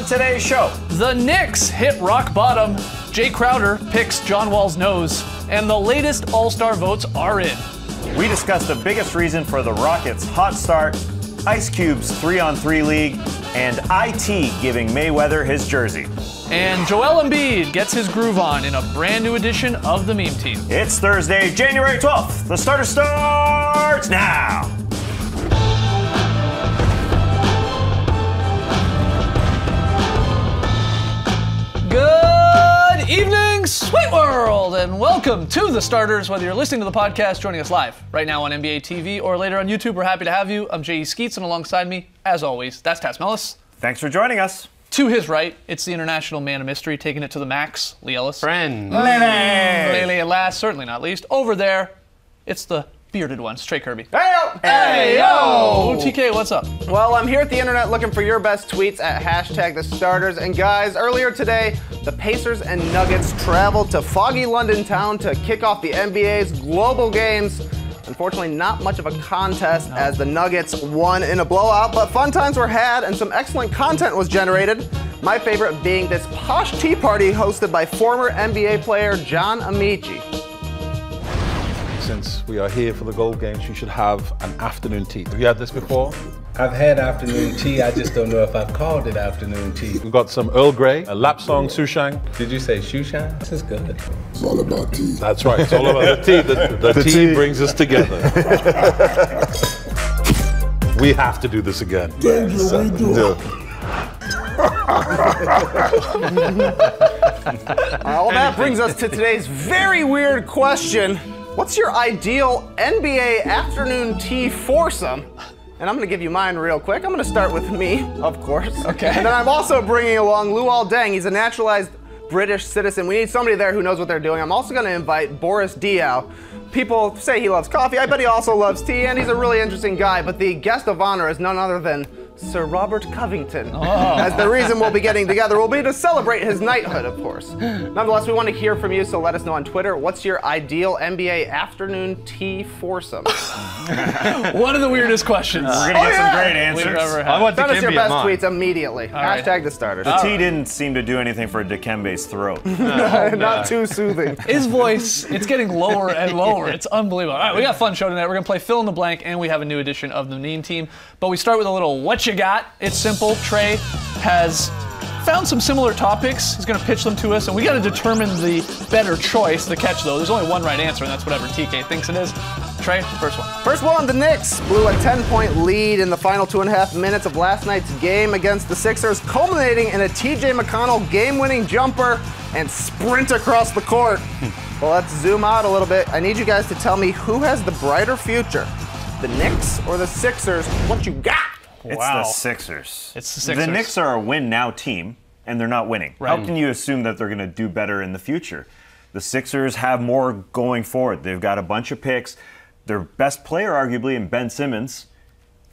today's show. The Knicks hit rock bottom. Jay Crowder picks John Wall's nose. And the latest All-Star votes are in. We discuss the biggest reason for the Rockets' hot start, Ice Cube's 3-on-3 league, and IT giving Mayweather his jersey. And Joel Embiid gets his groove on in a brand new edition of the Meme Team. It's Thursday, January 12th. The starter starts now. Good evening, Sweet World, and welcome to The Starters. Whether you're listening to the podcast, joining us live right now on NBA TV or later on YouTube, we're happy to have you. I'm J.E. Skeets, and alongside me, as always, that's Taz Mellis. Thanks for joining us. To his right, it's the international man of mystery, taking it to the max, Lee Ellis. Friend. Lele, and last, certainly not least, over there, it's the bearded one, Trey Kirby. Hey-yo! Hey-yo! TK, what's up? Well, I'm here at the internet looking for your best tweets at #TheStarters. And guys, earlier today, the Pacers and Nuggets traveled to foggy London town to kick off the NBA's global games. Unfortunately, not much of a contest as the Nuggets won in a blowout, but fun times were had and some excellent content was generated. My favorite being this posh tea party hosted by former NBA player John Amici. Since we are here for the gold games, you should have an afternoon tea. Have you had this before? I've had afternoon tea, I just don't know if I've called it afternoon tea. We've got some Earl Grey, a Lapsang Souchong. Did you say Shushan? This is good. It's all about tea. That's right, it's all about the tea. The tea brings us together. We have to do this again. Thank you, we do. All that brings us to today's very weird question. What's your ideal NBA afternoon tea foursome? And I'm going to give you mine real quick. I'm going to start with me, of course. Okay. And then I'm also bringing along Luol Deng. He's a naturalized British citizen. We need somebody there who knows what they're doing. I'm also going to invite Boris Diaw. People say he loves coffee. I bet he also loves tea, and he's a really interesting guy. But the guest of honor is none other than Sir Robert Covington. As the reason we'll be getting together will be to celebrate his knighthood, of course. Nonetheless, we want to hear from you, so let us know on Twitter. What's your ideal NBA afternoon tea foursome? One of the weirdest questions. We're going to get some great we've answers. ever I had. want Send us your Dikembe best at mine. tweets immediately. right. #TheStarters. The tea didn't seem to do anything for Dikembe's throat. Not too soothing. His voice, it's getting lower and lower. It's unbelievable. All right, we got a fun show tonight. We're going to play Fill in the Blank, and we have a new edition of the Meme Team. But we start with a little what you got. It's simple. Trey has found some similar topics. He's going to pitch them to us, and we got to determine the better choice. The catch, though, there's only one right answer, and that's whatever TK thinks it is. Trey, first one. First one, the Knicks blew a 10-point lead in the final 2.5 minutes of last night's game against the Sixers, culminating in a TJ McConnell game-winning jumper and sprint across the court. Well, let's zoom out a little bit. I need you guys to tell me who has the brighter future, the Knicks or the Sixers. What you got? It's Wow. the Sixers. It's the Sixers. The Knicks are a win-now team, and they're not winning. Right. How can you assume that they're going to do better in the future? The Sixers have more going forward. They've got a bunch of picks. Their best player, arguably, in Ben Simmons,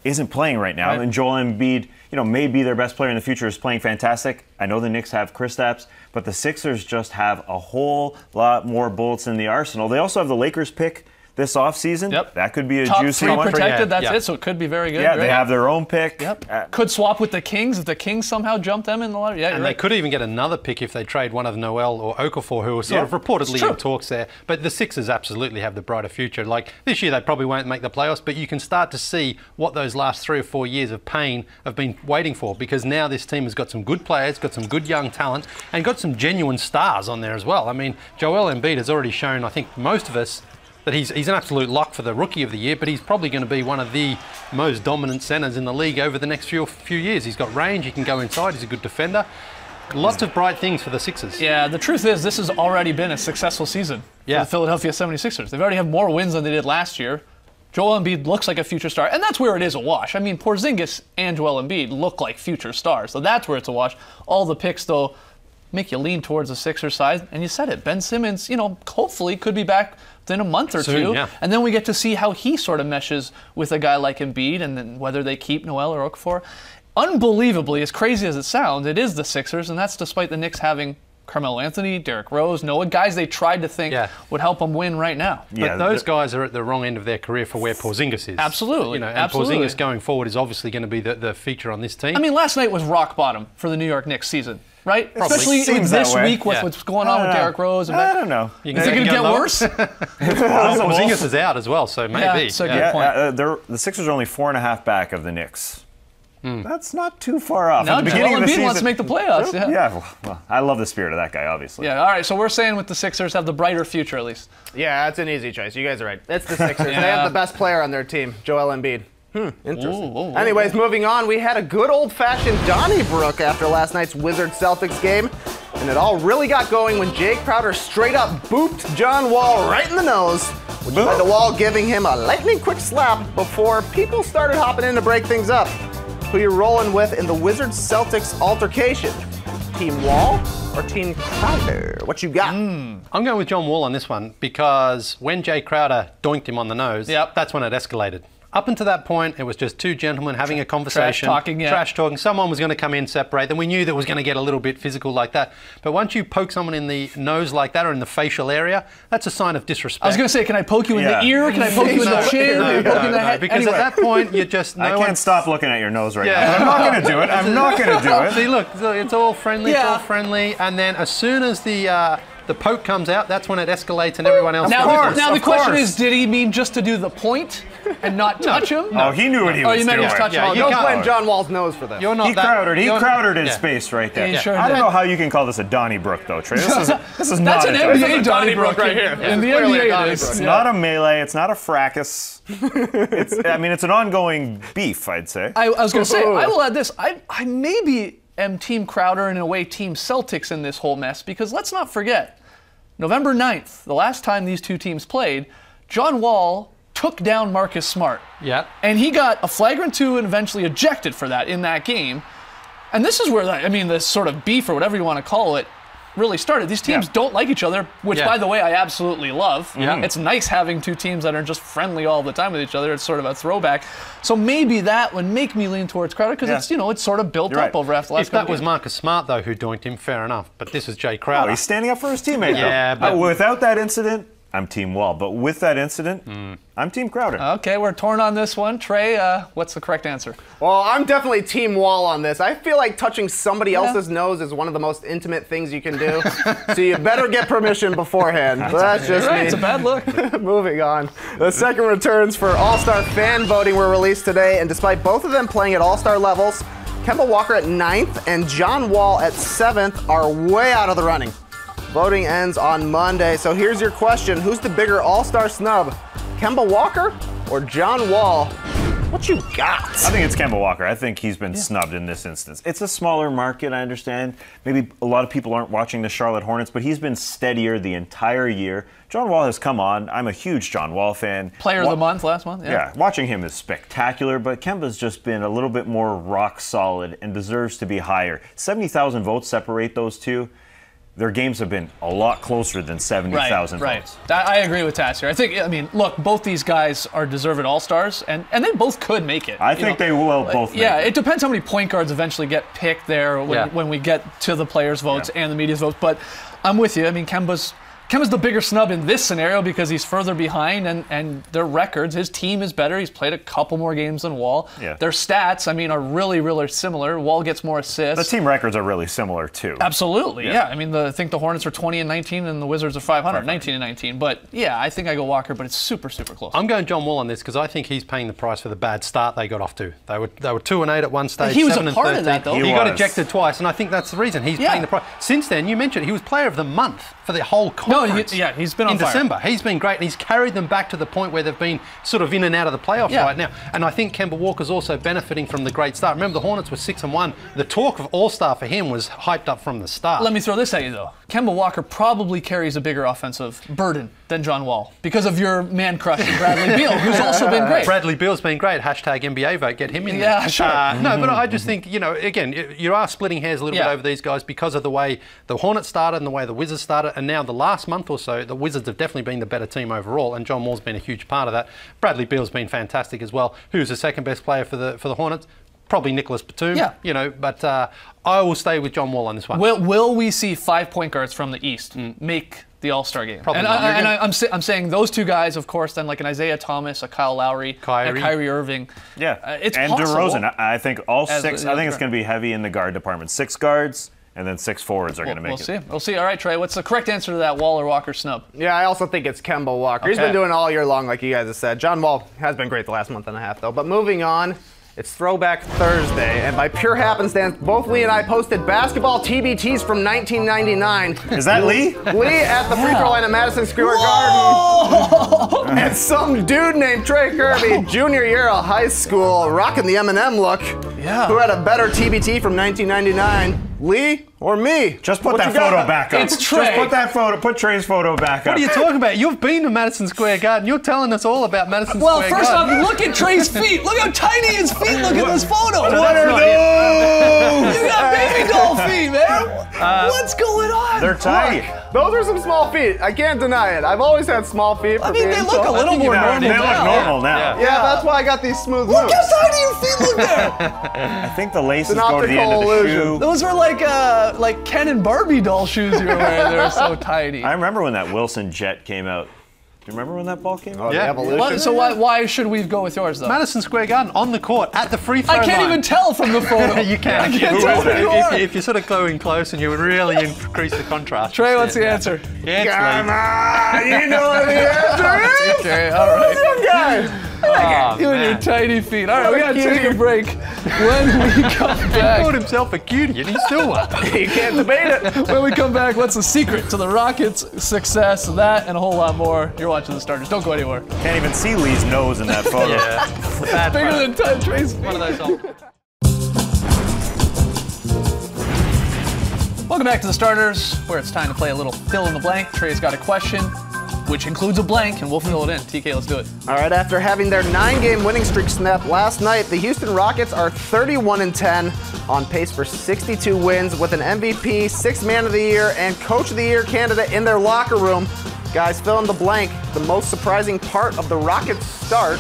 isn't playing right now. Right. And Joel Embiid, maybe their best player in the future is playing fantastic. I know the Knicks have Kristaps, but the Sixers just have a whole lot more bullets in the arsenal. They also have the Lakers pick this offseason. Yep. That could be a Top juicy three one. protected, that's Yeah. it, so it could be very good. Yeah, Great. they have their own pick. Yep. Could swap with the Kings if the Kings somehow jump them in the lottery. Yeah, And you're they right. could even get another pick if they trade one of Noel or Okafor, who are sort Yeah, of reportedly true. in talks there. But the Sixers absolutely have the brighter future. Like this year, they probably won't make the playoffs, but you can start to see what those last 3 or 4 years of pain have been waiting for, because now this team has got some good players, got some good young talent, and got some genuine stars on there as well. I mean, Joel Embiid has already shown, I think, most of us that he's an absolute lock for the Rookie of the Year, but he's probably going to be one of the most dominant centers in the league over the next few years. He's got range, he can go inside, he's a good defender. Lots of bright things for the Sixers. Yeah, the truth is this has already been a successful season for Yeah. the Philadelphia 76ers. They've already have more wins than they did last year. Joel Embiid looks like a future star, and that's where it is a wash. I mean, Porzingis and Joel Embiid look like future stars, so that's where it's a wash. All the picks, though, make you lean towards the Sixers side, and you said it. Ben Simmons, hopefully could be back within a month or Soon, two, yeah. and then we get to see how he sort of meshes with a guy like Embiid, and then whether they keep Noel or Okafor. Unbelievably, as crazy as it sounds, it is the Sixers, and that's despite the Knicks having Carmelo Anthony, Derrick Rose, Noah, guys they tried to think would help them win right now. But those guys are at the wrong end of their career for where Porzingis is. Absolutely. And absolutely. Porzingis going forward is obviously going to be the feature on this team. I mean, last night was rock bottom for the New York Knicks season, right? Probably. Especially Seems this that way. week with what's going on with Derrick Rose. And I don't know. Is it going to get worse? Porzingis is out as well, so maybe. Yeah, it's a good point. The Sixers are only 4.5 back of the Knicks. That's not too far off. No, At the beginning Joel of the Embiid season, wants to make the playoffs. Yeah. well, I love the spirit of that guy, obviously. Yeah, all right, so we're saying with the Sixers have the brighter future at least. Yeah, that's an easy choice. You guys are right. It's the Sixers. They have the best player on their team, Joel Embiid. Interesting. Anyways, moving on, we had a good old-fashioned Donnybrook after last night's Wizards-Celtics game, and it all really got going when Jay Crowder straight up booped John Wall right in the nose, which led to Wall giving him a lightning-quick slap before people started hopping in to break things up. Who you rolling with in the Wizards-Celtics altercation? Team Wall or Team Crowder? What you got? I'm going with John Wall on this one because when Jay Crowder doinked him on the nose, that's when it escalated. Up until that point, it was just two gentlemen having a conversation. Trash talking. Someone was going to come in, separate them. We knew that it was going to get a little bit physical like that. But once you poke someone in the nose like that or in the facial area, that's a sign of disrespect. I was going to say, can I poke you in the ear? Can I poke you in the chin? No, because at that point, you're just... I can't stop looking at your nose right now. But I'm not going to do it. I'm not going to do it. See, look, it's all friendly. It's all friendly. And then as soon as the poke comes out, that's when it escalates and everyone else... Now the question is, did he mean just to do the point and not touch him? No, he knew what he was doing. Oh, you meant he was touching him. Don't blame John Wall's nose for this. He crowdered his space right there. I don't know how you can call this a Donnybrook, though, Trey. This is not an NBA Donnybrook right here. In the NBA, it is. It's not a melee. It's not a fracas. It's an ongoing beef, I'd say. I was going to say, I will add this. I maybe am Team Crowder and in a way Team Celtics in this whole mess because let's not forget, November 9th, the last time these two teams played, John Wall took down Marcus Smart. Yeah. And he got a flagrant 2 and eventually ejected for that in that game. And this is where, this sort of beef or whatever you want to call it really started. These teams don't like each other, which, by the way, I absolutely love. It's nice having two teams that are just friendly all the time with each other. It's sort of a throwback. So maybe that would make me lean towards Crowder because it's sort of built up over after the last couple games. If that was Marcus Smart, though, who doinked him, fair enough. But this is Jay Crowder. Oh, he's standing up for his teammate, though. But without that incident, I'm Team Wall. But with that incident, I'm Team Crowder. Okay, we're torn on this one. Trey, what's the correct answer? Well, I'm definitely Team Wall on this. I feel like touching somebody else's nose is one of the most intimate things you can do. So you better get permission beforehand. That's just me. It's a bad look. Moving on. The second returns for All-Star fan voting were released today, and despite both of them playing at All-Star levels, Kemba Walker at 9th and John Wall at 7th are way out of the running. Voting ends on Monday, so here's your question. Who's the bigger All-Star snub, Kemba Walker or John Wall? What you got? I think it's Kemba Walker. I think he's been snubbed in this instance. It's a smaller market, I understand. Maybe a lot of people aren't watching the Charlotte Hornets, but he's been steadier the entire year. John Wall has come on. I'm a huge John Wall fan. Player of the month last month. Yeah, watching him is spectacular, but Kemba's just been a little bit more rock solid and deserves to be higher. 70,000 votes separate those two. Their games have been a lot closer than 70,000 votes. I agree with Tass here. Look, both these guys are deserved All-Stars, and they both could make it. I think they will both make it. Yeah, it depends how many point guards eventually get picked there when we get to the players' votes and the media's votes. But I'm with you. Kemba's the bigger snub in this scenario because he's further behind and their records, his team is better. He's played a couple more games than Wall. Yeah. Their stats, are really, really similar. Wall gets more assists. The team records are really similar, too. Absolutely, yeah. I think the Hornets are 20-19 and the Wizards are 500, 19-19. But, yeah, I think I go Walker, but it's super, super close. I'm going John Wall on this because I think he's paying the price for the bad start they got off to. They were 2-8 at one stage. He was a part of that, though. He got ejected twice, and I think that's the reason. He's paying the price. Since then, you mentioned he was Player of the Month for the whole conference. No, he's been on in fire. December. He's been great, and he's carried them back to the point where they've been sort of in and out of the playoffs right now. And I think Kemba Walker's also benefiting from the great start. Remember, the Hornets were 6-1. The talk of All-Star for him was hyped up from the start. Let me throw this at you, though. Kemba Walker probably carries a bigger offensive burden than John Wall because of your man crush, Bradley Beal, who's also been great. Bradley Beal's been great. Hashtag NBA vote. Get him in there. Yeah, sure. No, but I just think, again, you are splitting hairs a little bit over these guys because of the way the Hornets started and the way the Wizards started. And now the last month or so, the Wizards have definitely been the better team overall, and John Wall's been a huge part of that. Bradley Beal's been fantastic as well. Who's the second best player for the Hornets? probably Nicholas Batum. Yeah. You know, but I will stay with John Wall on this one. Will we see 5 point guards from the East make the All-Star game? Probably and not. I'm saying those two guys, of course, then like an Isaiah Thomas, a Kyle Lowry, Kyrie. a Kyrie Irving. Yeah, It's and possible. DeRozan. I think all As six. the- I think it's going to be heavy in the guard department. 6 guards and then 6 forwards are going to make We'll it. see. We'll see. All right, Trey, what's the correct answer to that Wall or Walker snub? Yeah, I also think it's Kemba Walker. He's Okay. been doing it all year long, like you guys have said. John Wall has been great the last month and a half, though. But moving on, it's Throwback Thursday, and by pure happenstance, both Lee and I posted basketball TBTs from 1999. Is that Lee? Lee at the free throw line at Madison Square Garden. And some dude named Trey Kirby, junior year of high school, rocking the Eminem look. Yeah. Who had a better TBT from 1999? Lee or me? Just put What that you got? photo back up. It's Just Trey. put that photo. Put Trey's photo back up. What are you talking about? You've been to Madison Square Garden. You're telling us all about Madison Well, Square first Garden. off, look at Trey's feet. Look how tiny his feet look in this photo. What What are those? You got baby doll feet, man. What's going on? They're tiny. Those are some small feet. I can't deny it. I've always had small feet. For I mean, they being look so- a little more They normal look now. normal now. Yeah, that's why I got these smooth Look moves. how tiny your feet look there. I think the laces It's an go to the end of the optical shoe. illusion. Those were like Ken and Barbie doll shoes you were wearing. They were so tiny. I remember when that Wilson jet came out. Do you remember when that ball came out? Yeah. Evolution. What- so why should we go with yours though? Madison Square Garden on the court at the free throw I can't line. even tell from the photo. You can. I can't Who tell is who it? you If, are. if you're sort of going close and you would really increase the contrast. Trey, what's the answer? Yeah, it's Come Lee. on, you know what the answer is? Okay, all right. Some guy. Oh, You and your man. tiny feet. All right, we What a gotta take a cutie. break. When we come He called back, himself a cutie and he still won. You can't debate it. when we come back, what's the secret to the Rockets' success? That and a whole lot more. You're watching the Starters. Don't go anywhere. Can't even see Lee's nose in that photo. Yeah. It's a bad Bigger photo. than Trey's feet. One of those old. Welcome back to the Starters, where it's time to play a little fill in the blank. Trey's got a question, which includes a blank, and we'll fill it in. TK, let's do it. All right, after having their 9-game winning streak snapped last night, the Houston Rockets are 31-10, on pace for 62 wins with an MVP, 6th Man of the Year, and Coach of the Year candidate in their locker room. Guys, fill in the blank. The most surprising part of the Rockets' start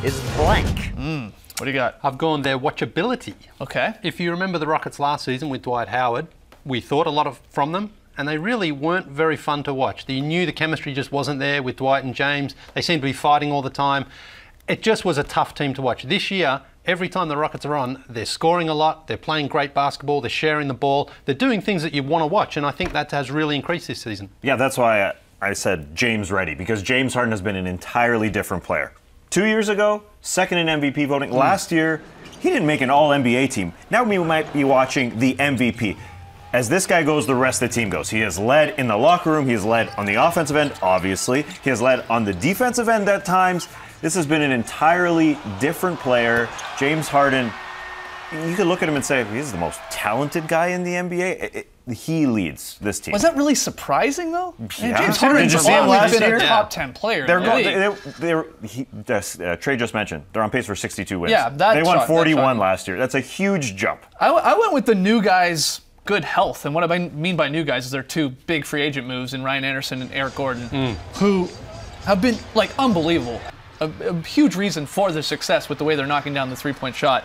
is blank. What do you got? I've gone their watchability. Okay. If you remember the Rockets last season with Dwight Howard, we thought a lot from them, and they really weren't very fun to watch. You knew the chemistry just wasn't there with Dwight and James. They seemed to be fighting all the time. It just was a tough team to watch. This year, every time the Rockets are on, they're scoring a lot, they're playing great basketball, they're sharing the ball, they're doing things that you want to watch, and I think that has really increased this season. Yeah, that's why I said James ready, because James Harden has been an entirely different player. 2 years ago, second in MVP voting. Last year, he didn't make an All-NBA team. Now we might be watching the MVP. As this guy goes, the rest of the team goes. He has led in the locker room. He has led on the offensive end, obviously. He has led on the defensive end at times. This has been an entirely different player. James Harden, you could look at him and say, he's the most talented guy in the NBA. He leads this team. Was that really surprising, though? Yeah. James Harden's Did you see him always last been year? a top 10 player. They're in the league. Trey just mentioned they're on pace for 62 wins. Yeah, that they won shot- that 41 shot. last year. That's a huge jump. I went with the new guys' good health. And what I mean by new guys is their 2 big free agent moves in Ryan Anderson and Eric Gordon, who have been like unbelievable. A huge reason for their success with the way they're knocking down the three-point shot.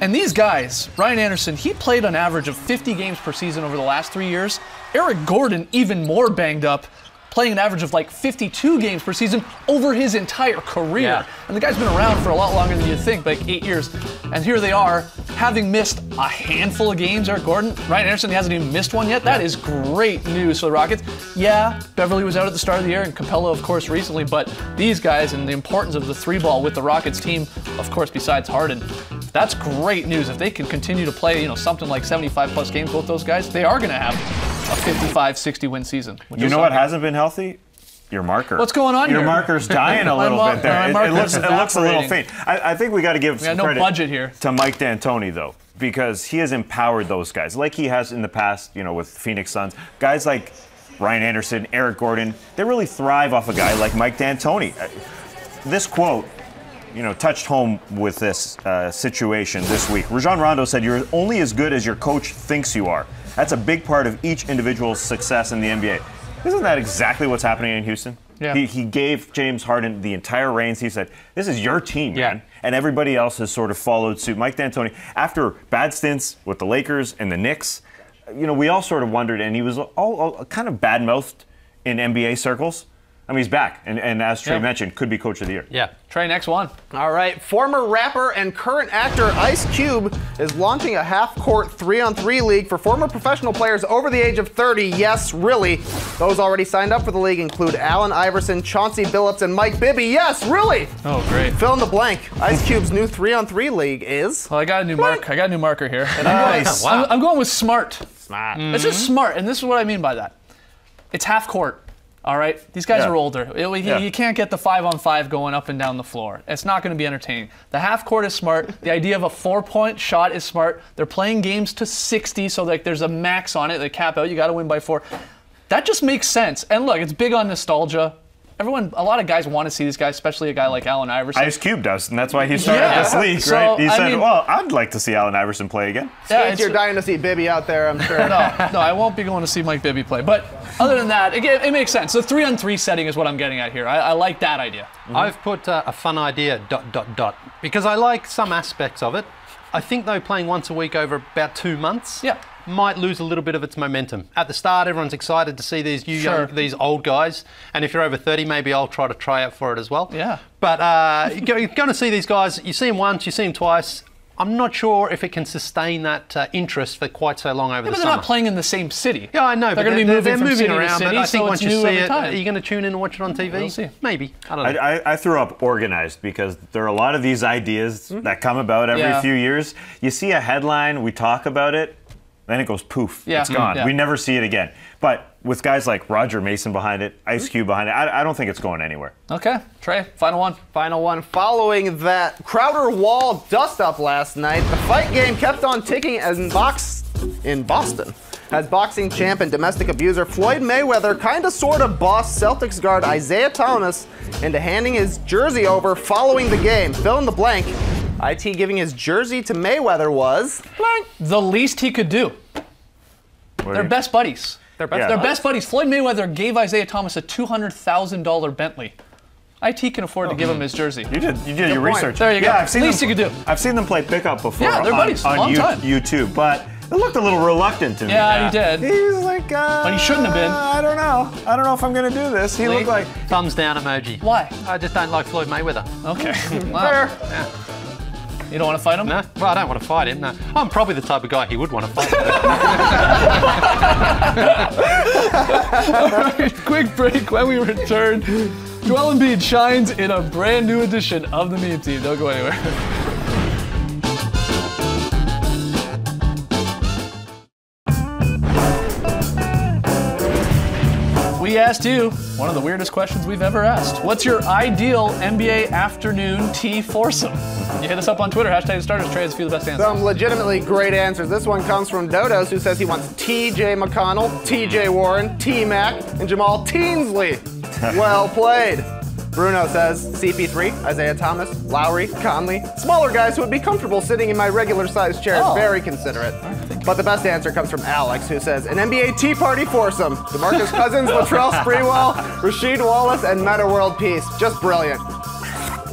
And these guys, Ryan Anderson, he played an average of 50 games per season over the last 3 years. Eric Gordon, even more banged up, playing an average of like 52 games per season over his entire career. Yeah. And the guy's been around for a lot longer than you'd think, like 8 years. And here they are, having missed a handful of games, Eric Gordon. Ryan Anderson hasn't even missed one yet. That is great news for the Rockets. Yeah, Beverly was out at the start of the year, and Capella, of course, recently, but these guys and the importance of the 3-ball with the Rockets team, of course, besides Harden, that's great news. If they can continue to play, something like 75-plus games, both those guys, they are going to have a 55, 60-win season. You know what hasn't been healthy? Your marker. What's going on Your here? marker's dying a My little bit my there. It marker's looks a little evaporating. faint. I think we got to give some no credit budget here. to Mike D'Antoni, though, because he has empowered those guys like he has in the past, with Phoenix Suns. Guys like Ryan Anderson, Eric Gordon, they really thrive off a guy like Mike D'Antoni. This quote, touched home with this situation this week. Rajon Rondo said, "You're only as good as your coach thinks you are. That's a big part of each individual's success in the NBA." Isn't that exactly what's happening in Houston? Yeah. He gave James Harden the entire reins. He said, "This is your team, man." And everybody else has sort of followed suit. Mike D'Antoni, after bad stints with the Lakers and the Knicks, we all sort of wondered, and he was all kind of bad-mouthed in NBA circles. I mean, he's back, and as Trey mentioned, could be Coach of the Year. Yeah. Trey, next one. All right, former rapper and current actor Ice Cube is launching a half-court 3-on-3 league for former professional players over the age of 30. Yes, really. Those already signed up for the league include Allen Iverson, Chauncey Billups, and Mike Bibby. Yes, really. Oh, great. Fill in the blank. Ice Cube's new 3-on-3 league is... Well, I got a new marker here. And Nice. I'm going with smart. Smart. It's just smart, and this is what I mean by that. It's half court. All right, these guys are older. You can't get the 5-on-5 going up and down the floor. It's not going to be entertaining. The half court is smart. The idea of a 4-point shot is smart. They're playing games to 60, so like there's a max on it. They cap out. You got to win by 4. That just makes sense. And look, it's big on nostalgia. A lot of guys want to see these guys, especially a guy like Allen Iverson. Ice Cube does, and that's why he started this league, So, right? He I said, mean- well, I'd like to see Allen Iverson play again. Skates, you're dying to see Bibby out there, I'm sure. No, I won't be going to see Mike Bibby play. But other than that, again, it makes sense. The 3-on-3 setting is what I'm getting at here. I like that idea. I've put a fun idea, ... because I like some aspects of it. I think, though, playing once a week over about 2 months might lose a little bit of its momentum. At the start, everyone's excited to see these these old guys, and if you're over 30, maybe I'll try out for it as well. Yeah. But you're going to see these guys, you see them once, you see them twice. I'm not sure if it can sustain that interest for quite so long over the But summer. they're not playing in the same city. Yeah, I know, They're but going to be moving they're from moving city around. to city, But I think so once it's you new see every it, time. are you going to tune in and watch it on TV? We'll see. Maybe. I don't know. I threw up organized because there are a lot of these ideas that come about every few years. You see a headline, we talk about it, then it goes poof. Yeah. It's gone. Yeah. We never see it again. But with guys like Roger Mason behind it, Ice Cube behind it, I don't think it's going anywhere. Okay, Trey, final one. Final one. Following that Crowder Wall dust-up last night, the fight game kept on ticking in Boston. As boxing champ and domestic abuser Floyd Mayweather kinda sorta bossed Celtics guard Isaiah Thomas into handing his jersey over following the game. Fill in the blank. IT giving his jersey to Mayweather was blank. The least he could do. They're best buddies. They're best buddies. Floyd Mayweather gave Isaiah Thomas a $200,000 Bentley. IT can afford to give him his jersey. You did your point. research. There you go. Yeah, I've seen Least them, you could do. I've seen them play pickup before Yeah, they're buddies. on Long time. YouTube, but it looked a little reluctant to me. Yeah, he did. He was like, But he shouldn't have been. I don't know. I don't know if I'm going to do this. He looked like... Thumbs down emoji. Why? I just don't like Floyd Mayweather. Okay. Wow. You don't want to fight him? No, well, I don't want to fight him. No, I'm probably the type of guy he would want to fight. All right, quick break. When we return, Joel Embiid shines in a brand new edition of the Meme Team. Don't go anywhere. We asked you one of the weirdest questions we've ever asked. What's your ideal NBA afternoon tea foursome? You hit us up on Twitter, #starters. Trey has a few of the best answers. Some legitimately great answers. This one comes from Dodos, who says he wants TJ McConnell, TJ Warren, T-Mac, and Jamal Teansley. Well played. Bruno says CP3, Isaiah Thomas, Lowry, Conley. Smaller guys who would be comfortable sitting in my regular sized chairs. Oh. Very considerate. But the best answer comes from Alex, who says an NBA Tea Party foursome. DeMarcus Cousins, Latrell Sprewell, Rasheed Wallace, and Meta World Peace. Just brilliant.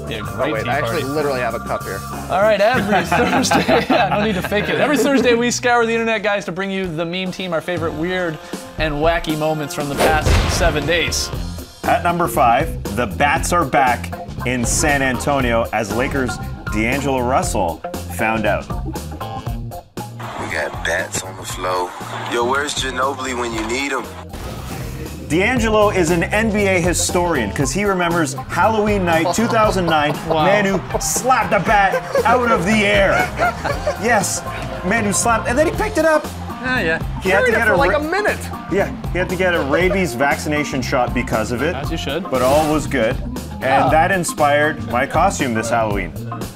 Yeah, Oh great wait, tea I actually party. literally have a cup here. All right, every Thursday, yeah, no need to fake it. Every Thursday, we scour the internet, guys, to bring you the Meme Team, our favorite weird and wacky moments from the past 7 days. At number 5, the Bats are back in San Antonio as Lakers' D'Angelo Russell found out. We got bats on the floor. Yo, where's Ginobili when you need him? D'Angelo is an NBA historian because he remembers Halloween night 2009, Manu slapped a bat out of the air. Yes, Manu slapped, and then he picked it up. Oh, yeah. He had to Carried it get for a like a minute. Yeah, he had to get a rabies vaccination shot because of it. As you should. But all was good. And that inspired my costume this Halloween.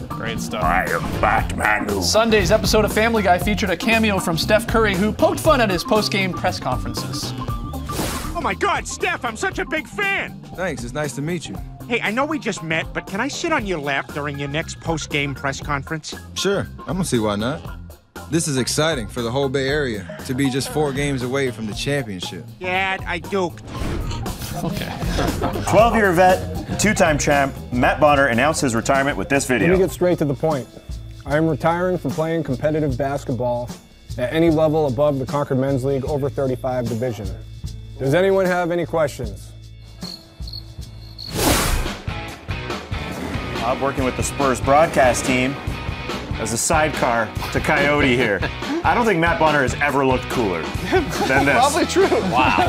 Great stuff. I am Batman. Sunday's episode of Family Guy featured a cameo from Steph Curry, who poked fun at his post-game press conferences. Oh my God, Steph, I'm such a big fan. Thanks, it's nice to meet you. Hey, I know we just met, but can I sit on your lap during your next post-game press conference? Sure, I'm gonna see why not. This is exciting for the whole Bay Area to be just 4 games away from the championship. Yeah, I duked. Okay. 12-year vet, two-time champ, Matt Bonner announced his retirement with this Let me video. get straight to the point. I am retiring from playing competitive basketball at any level above the Concord Men's League over 35 division. Does anyone have any questions? I'm working with the Spurs broadcast team as a sidecar to Coyote here. I don't think Matt Bonner has ever looked cooler than this. Probably true. Wow.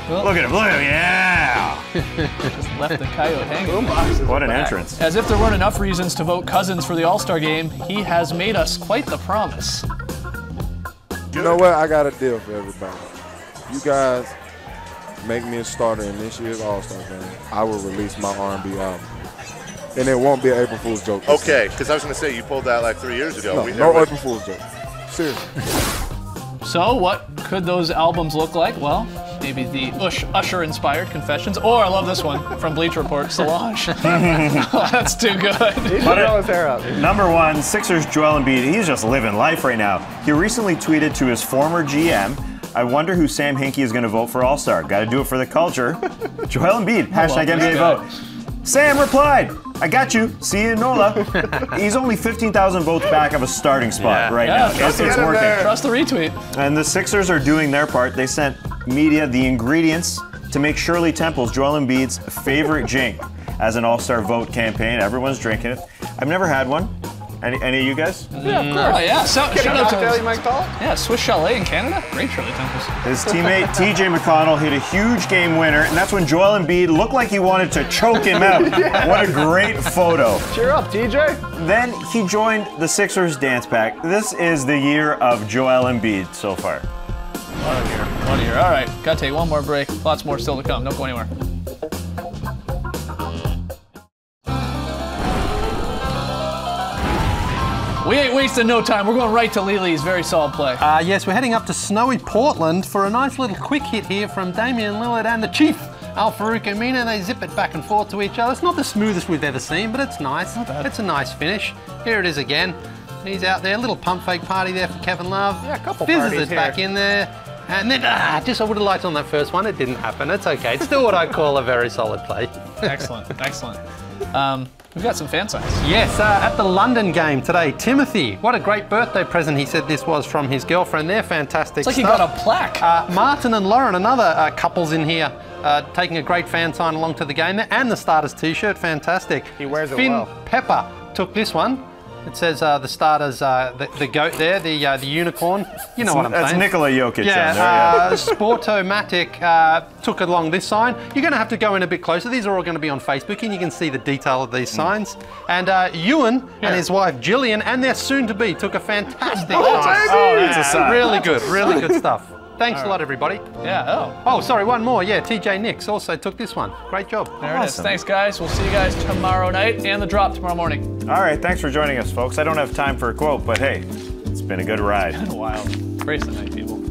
Look at him, yeah! Just left the Coyote hanging. What an entrance. As if there weren't enough reasons to vote Cousins for the All-Star game, he has made us quite the promise. You know what? I got a deal for everybody. You guys make me a starter in this year's All-Star game, I will release my R&B album. And it won't be an April Fool's joke. Okay, because I was going to say, you pulled that like 3 years ago. No April Fool's joke. Seriously. So what could those albums look like? Well, maybe the Usher-inspired Confessions, or I love this one from Bleacher Report, Solange. Oh, that's too good. He should grow his hair up. Number one, Sixers Joel Embiid. He's just living life right now. He recently tweeted to his former GM, "I wonder who Sam Hinkie is going to vote for All-Star. Got to do it for the culture." Joel Embiid, hashtag NBA vote. Sam replied, "I got you. See you, Nola." He's only 15,000 votes back of a starting spot right now. Trust It's working. Trust the retweet. And the Sixers are doing their part. They sent media the ingredients to make Shirley Temple's, Joel Embiid's favorite drink as an All-Star vote campaign. Everyone's drinking it. I've never had one. Any of you guys? Yeah, of course. Oh, yeah. Shout out to you might call it? Yeah, Swiss Chalet in Canada. Great Shirley Temples. His teammate TJ McConnell hit a huge game winner, and that's when Joel Embiid looked like he wanted to choke him out. What a great photo. Cheer up, TJ. Then he joined the Sixers dance pack. This is the year of Joel Embiid so far. What a year. What a year. All right, gotta take one more break. Lots more still to come. Don't go anywhere. We ain't wasting no time. We're going right to Lili's very solid play. Yes, we're heading up to snowy Portland for a nice little quick hit here from Damian Lillard and the Chief, Al-Farouq Amina. They zip it back and forth to each other. It's not the smoothest we've ever seen, but it's nice. It's a nice finish. Here it is again. He's out there. A little pump fake party there for Kevin Love. Yeah, a couple Fizzes parties it here. back in there. And then, just I would have liked on that first one. It didn't happen. It's okay. It's still what I call a very solid play. Excellent, excellent. We've got some fan signs. Yes, at the London game today, Timothy. What a great birthday present he said this was from his girlfriend. They're fantastic It's like he stuff. got a plaque. Martin and Lauren, another couples in here, taking a great fan sign along to the game there, and the starters t-shirt, fantastic. He wears it Finn well. Pepper took this one. It says the starters, the goat there, the unicorn. You know what I'm That's saying. Nikola Jokic Yeah, on there, yeah. Sportomatic took along this sign. You're going to have to go in a bit closer. These are all going to be on Facebook, and you can see the detail of these signs. And Ewan and his wife Jillian and their soon-to-be took a fantastic sign. Oh, that's a sign. Really good stuff. Thanks a lot, everybody. Yeah, Oh, sorry, one more. Yeah, TJ Nix also took this one. Great job. There it is. Thanks, guys. We'll see you guys tomorrow night and the drop tomorrow morning. All right, thanks for joining us, folks. I don't have time for a quote, but hey, it's been a good ride. Wild. Brace the night, people.